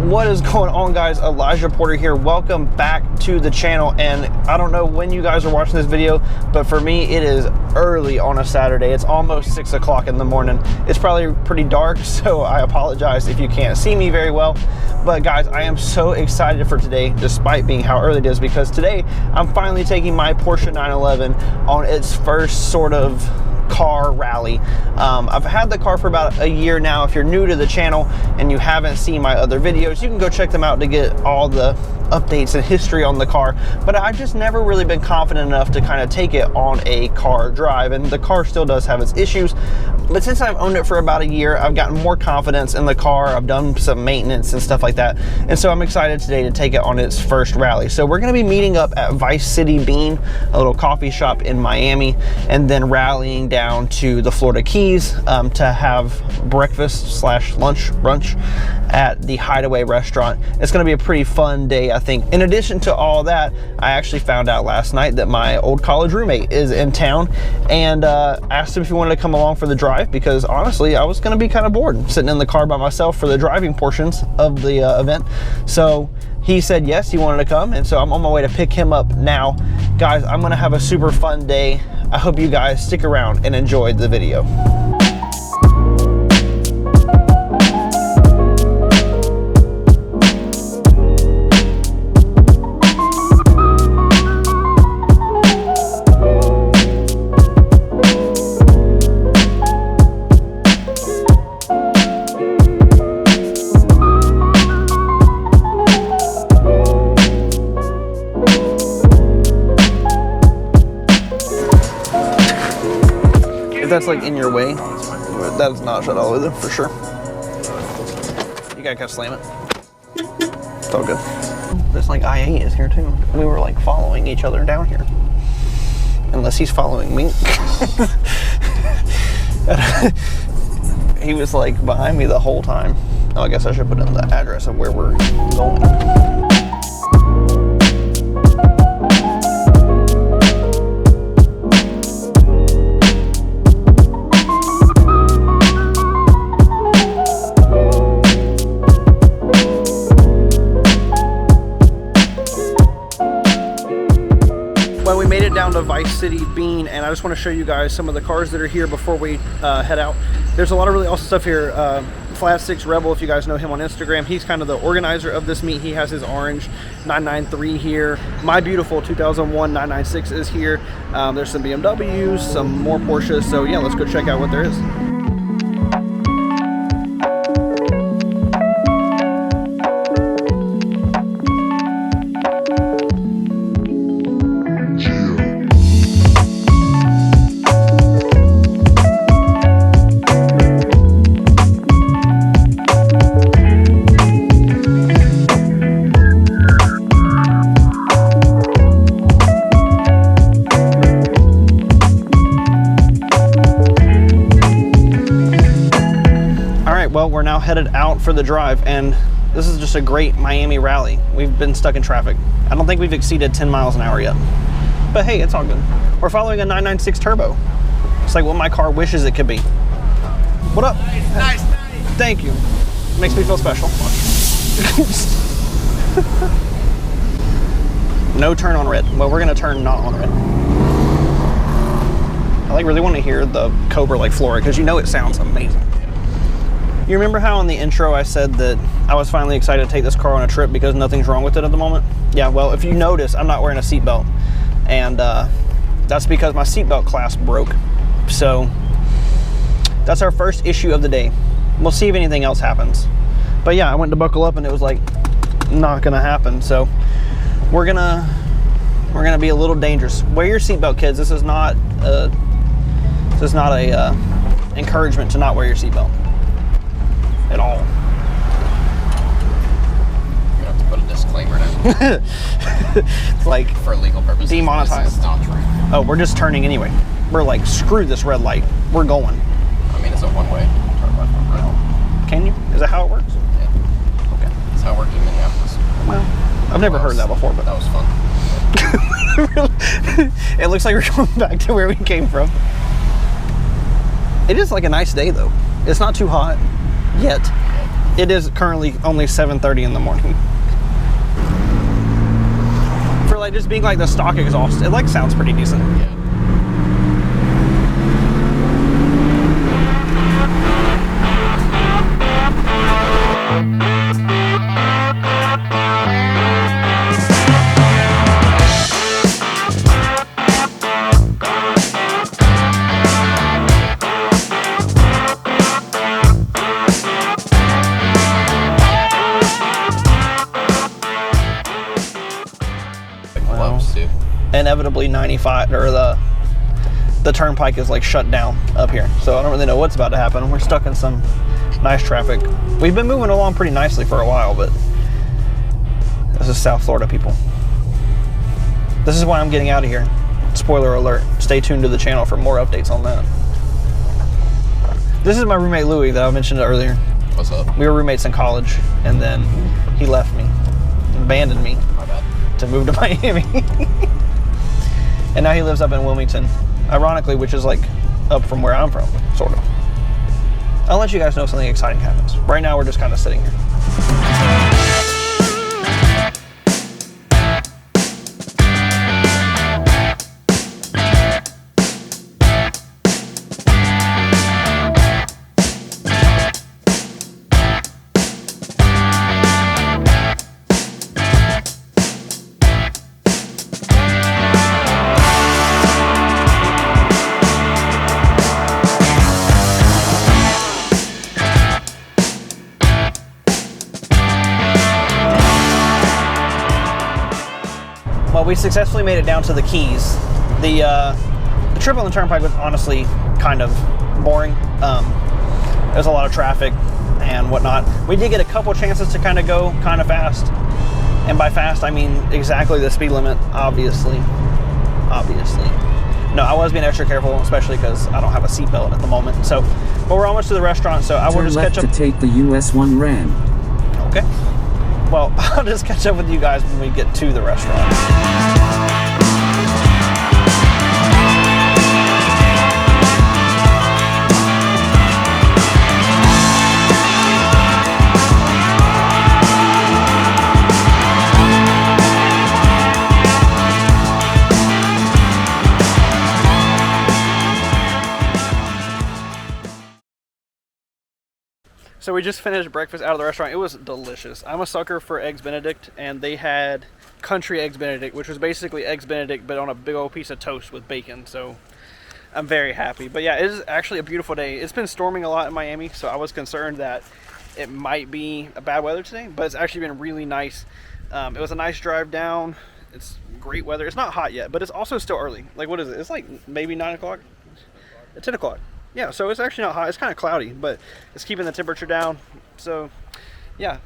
What is going on, guys? Elijah Porter here. Welcome back to the channel. And I don't know when you guys are watching this video, but for me it is early on a Saturday. It's almost 6 o'clock in the morning. It's probably pretty dark, so I apologize if you can't see me very well. But guys, I am so excited for today, despite being how early it is, because today I'm finally taking my Porsche 911 on its first sort of car rally. I've had the car for about a year now. If you're new to the channel and you haven't seen my other videos, you can go check them out to get all the updates and history on the car. But I've just never really been confident enough to kind of take it on a car drive, and the car still does have its issues. But since I've owned it for about a year, I've gotten more confidence in the car. I've done some maintenance and stuff like that, and so I'm excited today to take it on its first rally. So we're going to be meeting up at Vice City Bean, a little coffee shop in Miami, and then rallying down to the Florida Keys to have breakfast slash lunch brunch at the Hideaway restaurant. It's going to be a pretty fun day, I think. In addition to all that, I actually found out last night that my old college roommate is in town, and asked him if he wanted to come along for the drive, because honestly I was going to be kind of bored sitting in the car by myself for the driving portions of the event. So he said yes, he wanted to come, and so I'm on my way to pick him up now. Guys, I'm going to have a super fun day. I hope you guys stick around and enjoy the video. If that's like in your way, that is not shut all the way there, for sure. You gotta kind of slam it. It's all good. This like IA is here too. We were like following each other down here. Unless he's following me. He was like behind me the whole time. Oh, I guess I should put in the address of where we're going. Well, we made it down to Vice City Bean, and I just want to show you guys some of the cars that are here before we head out. There's a lot of really awesome stuff here. Flat6Rebel, if you guys know him on Instagram, he's kind of the organizer of this meet. He has his orange 993 here. My beautiful 2001 996 is here. There's some BMWs, some more Porsches. So yeah, let's go check out what there is. Well, we're now headed out for the drive, and this is just a great Miami rally. We've been stuck in traffic. I don't think we've exceeded 10 miles an hour yet, but hey, it's all good. We're following a 996 turbo. It's like what my car wishes it could be. What up? Nice. Thank you. Makes me feel special. No turn on red. Well, we're gonna turn not on red. I like really want to hear the Cobra like Flora, because you know it sounds amazing. You remember how in the intro I said that I was finally excited to take this car on a trip because nothing's wrong with it at the moment? Yeah, well, if you notice, I'm not wearing a seatbelt, and that's because my seatbelt clasp broke. So that's our first issue of the day. We'll see if anything else happens. But yeah, I went to buckle up and it was like not gonna happen. So we're gonna be a little dangerous. Wear your seatbelt, kids. This is not a encouragement to not wear your seatbelt at all. You're gonna have to put a disclaimer now. It's like for legal purposes. Demonetized. This is not true. Oh, we're just turning anyway. We're like, screw this red light. We're going. I mean, it's a one-way. Turn left or right. Can you? Is that how it works? Yeah. Okay. That's how it worked in Minneapolis. Well, I've never heard that before, but that was fun. It looks like we're going back to where we came from. It is like a nice day though. It's not too hot yet. it is currently only 7:30 in the morning. For like just being like the stock exhaust, it like sounds pretty decent. Yeah. Inevitably 95 or the turnpike is like shut down up here, so I don't really know what's about to happen. We're stuck in some nice traffic. We've been moving along pretty nicely for a while, but this is South Florida, people. This is why I'm getting out of here. Spoiler alert, stay tuned to the channel for more updates on that. This is my roommate Louis that I mentioned earlier. What's up? We were roommates in college, and then he left me, abandoned me. My bad. To move to Miami. And now he lives up in Wilmington, ironically, which is like up from where I'm from, sort of. I'll let you guys know if something exciting happens. Right now, we're just kind of sitting here. Well, we successfully made it down to the Keys. The trip on the turnpike was honestly kind of boring. There's a lot of traffic and whatnot. We did get a couple chances to kind of go kind of fast. And by fast, I mean exactly the speed limit, obviously. No, I was being extra careful, especially because I don't have a seatbelt at the moment. So, but we're almost to the restaurant, so I will just catch up. Turn left to take the US 1 Ram. Okay. Well, I'll just catch up with you guys when we get to the restaurant. So we just finished breakfast out of the restaurant. It was delicious. I'm a sucker for Eggs Benedict, and they had Country Eggs Benedict, which was basically Eggs Benedict, but on a big old piece of toast with bacon. So I'm very happy. But yeah, it is actually a beautiful day. It's been storming a lot in Miami, so I was concerned that it might be a bad weather today, but it's actually been really nice. It was a nice drive down. It's great weather. It's not hot yet, but it's also still early. Like, what is it? It's like maybe 9 o'clock? 10 o'clock. Yeah, so it's actually not hot. It's kind of cloudy, but it's keeping the temperature down. So, yeah.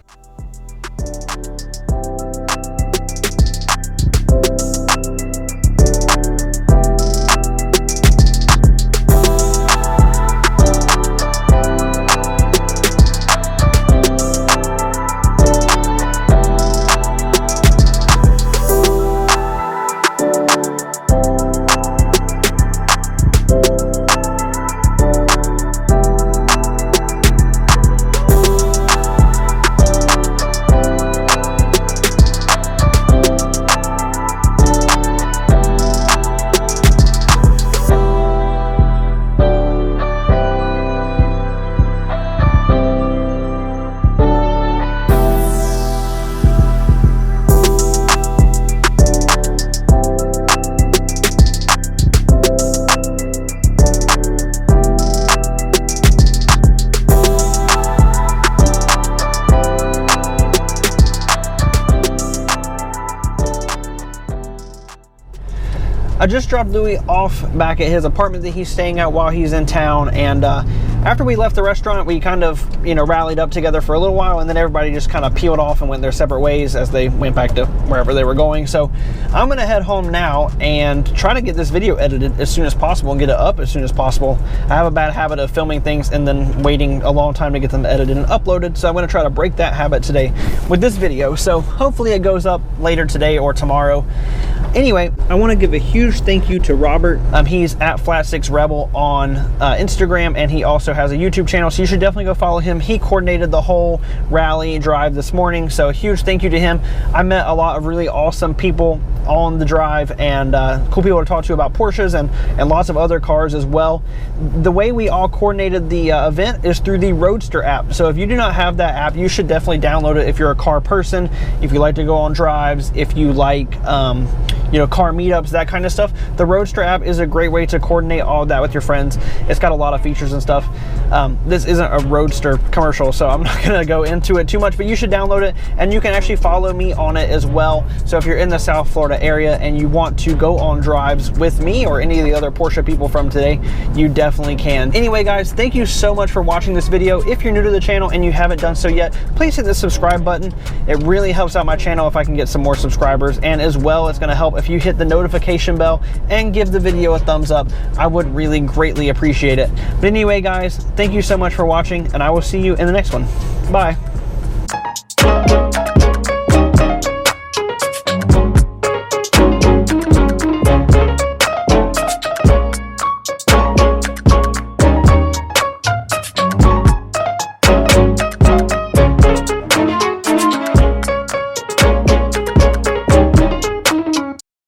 I just dropped Louis off back at his apartment that he's staying at while he's in town, and after we left the restaurant, we kind of, rallied up together for a little while, and then everybody just kind of peeled off and went their separate ways as they went back to wherever they were going. So I'm gonna head home now and try to get this video edited as soon as possible and get it up as soon as possible. I have a bad habit of filming things and then waiting a long time to get them edited and uploaded, so I'm gonna try to break that habit today with this video. So hopefully it goes up later today or tomorrow. Anyway, I want to give a huge thank you to Robert. He's at Flat6Rebel on Instagram, and he also has a YouTube channel, so you should definitely go follow him. He coordinated the whole rally drive this morning, so a huge thank you to him. I met a lot of really awesome people on the drive, and cool people to talk to about Porsches and lots of other cars as well. The way we all coordinated the event is through the Roadster app. So if you do not have that app, you should definitely download it if you're a car person, if you like to go on drives, if you like you know, car meetups, that kind of stuff. The Roadster app is a great way to coordinate all of that with your friends. It's got a lot of features and stuff. This isn't a Roadster commercial, so I'm not gonna go into it too much, but you should download it, and you can actually follow me on it as well. So if you're in the South Florida area and you want to go on drives with me or any of the other Porsche people from today, you definitely can. Anyway, guys, thank you so much for watching this video. If you're new to the channel and you haven't done so yet, please hit the subscribe button. It really helps out my channel if I can get some more subscribers, and as well, it's gonna help if you hit the notification bell and give the video a thumbs up. I would really greatly appreciate it. But anyway, guys, thank you so much for watching, and I will see you in the next one. Bye.